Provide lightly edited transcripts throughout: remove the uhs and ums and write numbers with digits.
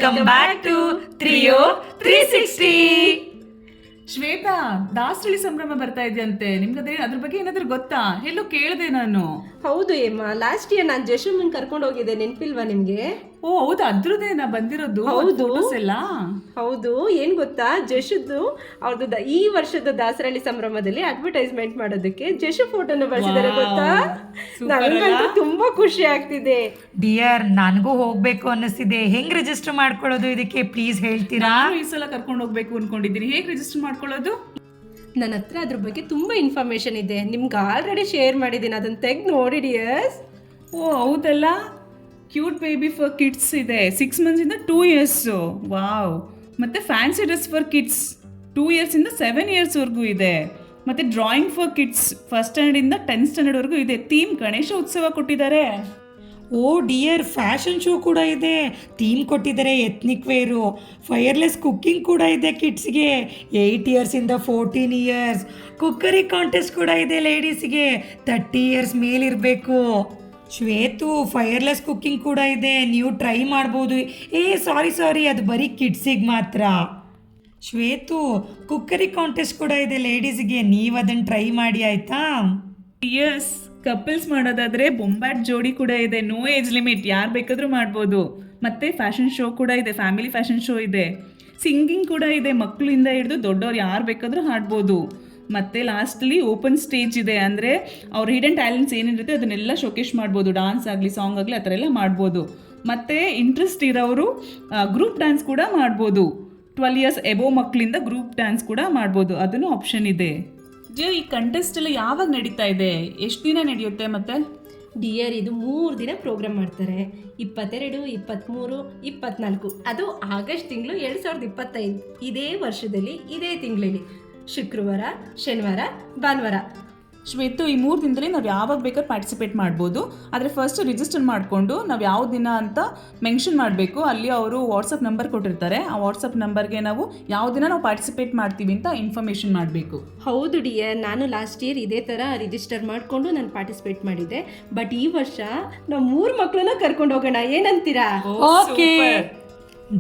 Welcome back to Trio 360. Shweta, Dasarahalli ಸಂಭ್ರಮ ಬರ್ತಾ ಇದೆಯಂತೆ. ನಿಮ್ಗೆ ಅದ್ರ ಬಗ್ಗೆ ಏನಾದ್ರು ಗೊತ್ತಾ? ಎಲ್ಲೋ ಕೇಳಿದೆ ನಾನು. ಹೌದು ಏಮ್ಮ, ಲಾಸ್ಟ್ ಇಯರ್ ನಾನು ಜಶುಮನ್ ಕರ್ಕೊಂಡು ಹೋಗಿದ್ದೆ, ನೆನಪಿಲ್ವಾ ನಿಮ್ಗೆ? ಓ ಹೌದಾ, ಅದ್ರದ್ದೇನಾ ಬಂದಿರೋದು? ಹೌದು. ಫೋಟೋಸ್ ಎಲ್ಲ? ಹೌದು. ಏನ್ ಗೊತ್ತಾ, ಜಶುದ್ದು ಅವ್ರದ್ದು ಈ ವರ್ಷದ ದಾಸರಳ್ಳಿ ಸಂಭ್ರಮದಲ್ಲಿ ಅಡ್ವರ್ಟೈಸ್ಮೆಂಟ್ ಮಾಡೋದಕ್ಕೆ ಜಶು ಫೋಟೋನ ಬಳಸಿದ್ದಾರೆ, ಗೊತ್ತಾ? ನನಗಂತೂ ತುಂಬಾ ಖುಷಿ ಆಗ್ತಿದೆ. ಡಿಯರ್, ನನಗೂ ಹೋಗ್ಬೇಕು ಅನ್ನಿಸ್ತಿದೆ. ಹೆಂಗ್ ರಿಜಿಸ್ಟರ್ ಮಾಡ್ಕೊಳ್ಳೋದು ಇದಕ್ಕೆ ಪ್ಲೀಸ್ ಹೇಳ್ತೀರಾ? ನಾನು ಈ ಸಲ ಕರ್ಕೊಂಡು ಹೋಗ್ಬೇಕು ಅನ್ಕೊಂಡಿದ್ದೀನಿ. ಹೇಗೆ ರಿಜಿಸ್ಟರ್ ಮಾಡ್ಕೊಳ್ಳೋದು? ನನ್ನ ಹತ್ರ ಅದ್ರ ಬಗ್ಗೆ ತುಂಬಾ ಇನ್ಫಾರ್ಮೇಶನ್ ಇದೆ, ನಿಮ್ಗೆ ಆಲ್ರೆಡಿ ಶೇರ್ ಮಾಡಿದ್ದೀನಿ, ಅದನ್ನ ತೆಗ್ದು ನೋಡಿ ಡಿಯರ್ಸ್. ಓ ಹೌದಲ್ಲ, ಕ್ಯೂಟ್ ಬೇಬಿ ಫಾರ್ ಕಿಡ್ಸ್ ಇದೆ, 6 months ಇಂದ 2 years. ವಾವ್. ಮತ್ತೆ fancy dress for kids 2 years ಇಂದ 7 years ವರೆಗೂ ಇದೆ. ಮತ್ತೆ drawing for kids 1st standard ಇಂದ 10th standard ವರೆಗೂ ಇದೆ. ಥೀಮ್ ಗಣೇಶ ಉತ್ಸವ ಕೊಟ್ಟಿದ್ದಾರೆ. ಓ ಡಿಯರ್, ಫ್ಯಾಷನ್ ಶೋ ಕೂಡ ಇದೆ, ಥೀಮ್ ಕೊಟ್ಟಿದ್ದಾರೆ, ಎತ್ನಿಕ್ ವೇರು, ಫೈರ್ಲೆಸ್ ಕುಕ್ಕಿಂಗ್ ಕೂಡ ಇದೆ ಕಿಡ್ಸ್ಗೆ, 8 years ಇಂದ 14 years, ಕುಕ್ಕರಿ ಕಾಂಟೆಸ್ಟ್ ಕೂಡ ಇದೆ ಲೇಡೀಸ್ಗೆ, 30 years ಮೇಲಿರಬೇಕು. ಶ್ವೇತು, ಫೈರ್ಲೆಸ್ ಕುಕ್ಕಿಂಗ್ ಕೂಡ ಇದೆ, ನೀವು ಟ್ರೈ ಮಾಡ್ಬೋದು. ಸಾರಿ, ಅದು ಬರೀ ಕಿಡ್ಸಿಗೆ ಮಾತ್ರ. ಶ್ವೇತು, ಕುಕ್ಕರಿ ಕಾಂಟೆಸ್ಟ್ ಕೂಡ ಇದೆ ಲೇಡೀಸ್ಗೆ, ನೀವು ಅದನ್ನು ಟ್ರೈ ಮಾಡಿ ಆಯಿತಾ? ಎಸ್, ಕಪಲ್ಸ್ ಮಾಡೋದಾದ್ರೆ ಬೊಂಬಾಟ್ ಜೋಡಿ ಕೂಡ ಇದೆ, ನೋ ಏಜ್ ಲಿಮಿಟ್, ಯಾರು ಬೇಕಾದರೂ ಮಾಡ್ಬೋದು. ಮತ್ತೆ ಫ್ಯಾಷನ್ ಶೋ ಕೂಡ ಇದೆ, ಫ್ಯಾಮಿಲಿ ಫ್ಯಾಷನ್ ಶೋ ಇದೆ, ಸಿಂಗಿಂಗ್ ಕೂಡ ಇದೆ, ಮಕ್ಕಳಿಂದ ಹಿಡಿದು ದೊಡ್ಡವ್ರು ಯಾರು ಬೇಕಾದರೂ ಹಾಡ್ಬೋದು. ಮತ್ತು ಲಾಸ್ಟಲ್ಲಿ ಓಪನ್ ಸ್ಟೇಜ್ ಇದೆ, ಅಂದರೆ ಅವ್ರ ಹಿಡನ್ ಟ್ಯಾಲೆಂಟ್ಸ್ ಏನಿರುತ್ತೆ ಅದನ್ನೆಲ್ಲ ಶೋಕೇಶ್ ಮಾಡ್ಬೋದು, ಡಾನ್ಸ್ ಆಗಲಿ ಸಾಂಗ್ ಆಗಲಿ ಆ ಥರ ಎಲ್ಲ ಮಾಡ್ಬೋದು. ಮತ್ತು ಇಂಟ್ರೆಸ್ಟ್ ಇರೋರು ಗ್ರೂಪ್ ಡ್ಯಾನ್ಸ್ ಕೂಡ ಮಾಡ್ಬೋದು, 12 years ಎಬೋ ಮಕ್ಕಳಿಂದ ಗ್ರೂಪ್ ಡ್ಯಾನ್ಸ್ ಕೂಡ ಮಾಡ್ಬೋದು, ಅದನ್ನು ಆಪ್ಷನ್ ಇದೆ. ಈ ಕಂಟೆಸ್ಟ್ ಎಲ್ಲ ಯಾವಾಗ ನಡೀತಾ ಇದೆ, ಎಷ್ಟು ದಿನ ನಡೆಯುತ್ತೆ? ಮತ್ತೆ ಡಿಯರ್, ಇದು 3 ದಿನ ಪ್ರೋಗ್ರಾಮ್ ಮಾಡ್ತಾರೆ, 22, 23, 24. ಅದು ಆಗಸ್ಟ್ ತಿಂಗಳು 2025. ಇದೇ ವರ್ಷದಲ್ಲಿ ಇದೇ ತಿಂಗಳಲ್ಲಿ ಶುಕ್ರವಾರ, ಶನಿವಾರ, ಭಾನುವಾರ. ಶ್ವೇತು, ಈ 3 ದಿನದಲ್ಲಿ ನಾವು ಯಾವಾಗ ಬೇಕಾದ್ರೂ ಪಾರ್ಟಿಸಿಪೇಟ್ ಮಾಡ್ಬೋದು. ಆದರೆ ಫಸ್ಟ್ ರಿಜಿಸ್ಟರ್ ಮಾಡಿಕೊಂಡು ನಾವು ಯಾವ ದಿನ ಅಂತ ಮೆನ್ಷನ್ ಮಾಡಬೇಕು. ಅಲ್ಲಿ ಅವರು ವಾಟ್ಸಪ್ ನಂಬರ್ ಕೊಟ್ಟಿರ್ತಾರೆ, ಆ ವಾಟ್ಸಪ್ ನಂಬರ್ಗೆ ನಾವು ಯಾವ ದಿನ ನಾವು ಪಾರ್ಟಿಸಿಪೇಟ್ ಮಾಡ್ತೀವಿ ಅಂತ ಇನ್ಫಾರ್ಮೇಷನ್ ಮಾಡಬೇಕು. ಹೌದು ಡಿಯರ್, ನಾನು ಲಾಸ್ಟ್ ಇಯರ್ ಇದೇ ಥರ ರಿಜಿಸ್ಟರ್ ಮಾಡಿಕೊಂಡು ನಾನು ಪಾರ್ಟಿಸಿಪೇಟ್ ಮಾಡಿದ್ದೆ. ಬಟ್ ಈ ವರ್ಷ ನಾವು 3 ಮಕ್ಕಳನ್ನ ಕರ್ಕೊಂಡು ಹೋಗೋಣ, ಏನಂತೀರಾ? ಓಕೆ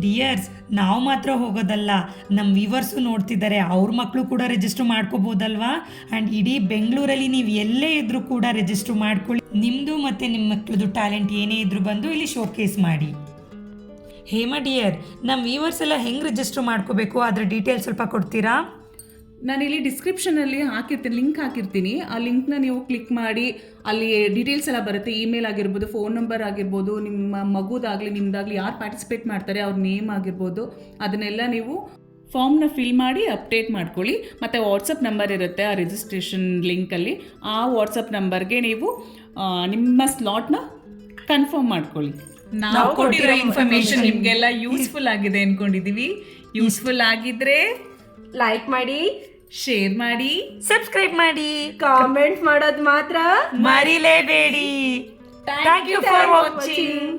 ಡಿಯರ್ಸ್, ನಾವು ಮಾತ್ರ ಹೋಗೋದಲ್ಲ, ನಮ್ಮ ವ್ಯೂವರ್ಸು ನೋಡ್ತಿದ್ದಾರೆ, ಅವ್ರ ಮಕ್ಕಳು ಕೂಡ ರಿಜಿಸ್ಟರ್ ಮಾಡ್ಕೋಬೋದಲ್ವಾ? ಆ್ಯಂಡ್ ಇಡೀ ಬೆಂಗಳೂರಲ್ಲಿ ನೀವು ಎಲ್ಲೇ ಇದ್ರೂ ಕೂಡ ರಿಜಿಸ್ಟರ್ ಮಾಡ್ಕೊಳ್ಳಿ. ನಿಮ್ಮದು ಮತ್ತು ನಿಮ್ಮ ಮಕ್ಕಳದು ಟ್ಯಾಲೆಂಟ್ ಏನೇ ಇದ್ರೂ ಬಂದು ಇಲ್ಲಿ ಶೋಕೇಸ್ ಮಾಡಿ. ಹೇಮಾ ಡಿಯರ್, ನಮ್ಮ ವ್ಯೂವರ್ಸ್ ಎಲ್ಲ ಹೆಂಗೆ ರಿಜಿಸ್ಟರ್ ಮಾಡ್ಕೋಬೇಕು, ಅದರ ಡೀಟೇಲ್ಸ್ ಸ್ವಲ್ಪ ಕೊಡ್ತೀರಾ? ನಾನಿಲ್ಲಿ ಡಿಸ್ಕ್ರಿಪ್ಷನಲ್ಲಿ ಹಾಕಿರ್ತೀನಿ, ಲಿಂಕ್ ಹಾಕಿರ್ತೀನಿ. ಆ ಲಿಂಕ್ನ ನೀವು ಕ್ಲಿಕ್ ಮಾಡಿ ಅಲ್ಲಿ ಡೀಟೇಲ್ಸ್ ಎಲ್ಲ ಬರುತ್ತೆ, ಇಮೇಲ್ ಆಗಿರ್ಬೋದು, ಫೋನ್ ನಂಬರ್ ಆಗಿರ್ಬೋದು, ನಿಮ್ಮ ಮಗುದಾಗಲಿ ನಿಮ್ಮದಾಗಲಿ ಯಾರು ಪಾರ್ಟಿಸಿಪೇಟ್ ಮಾಡ್ತಾರೆ ಅವ್ರ ನೇಮ್ ಆಗಿರ್ಬೋದು, ಅದನ್ನೆಲ್ಲ ನೀವು ಫಾರ್ಮ್ನ ಫಿಲ್ ಮಾಡಿ ಅಪ್ಡೇಟ್ ಮಾಡ್ಕೊಳ್ಳಿ. ಮತ್ತು ವಾಟ್ಸಪ್ ನಂಬರ್ ಇರುತ್ತೆ ಆ ರಿಜಿಸ್ಟ್ರೇಷನ್ ಲಿಂಕಲ್ಲಿ, ಆ ವಾಟ್ಸಪ್ ನಂಬರ್ಗೆ ನೀವು ನಿಮ್ಮ ಸ್ಲಾಟ್ನ ಕನ್ಫರ್ಮ್ ಮಾಡ್ಕೊಳ್ಳಿ. ನಾವು ಕೊಟ್ಟಿರೋ ಇನ್ಫಾರ್ಮೇಷನ್ ನಿಮಗೆಲ್ಲ ಯೂಸ್ಫುಲ್ ಆಗಿದೆ ಅಂದ್ಕೊಂಡಿದ್ದೀವಿ. ಯೂಸ್ಫುಲ್ ಆಗಿದ್ರೆ ಲೈಕ್ ಮಾಡಿ, ಶೇರ್ ಮಾಡಿ, ಸಬ್ಸ್ಕ್ರೈಬ್ ಮಾಡಿ, ಕಾಮೆಂಟ್ ಮಾಡೋದು ಮಾತ್ರ ಮರಿಲೇಬೇಡಿ. Thank you for watching.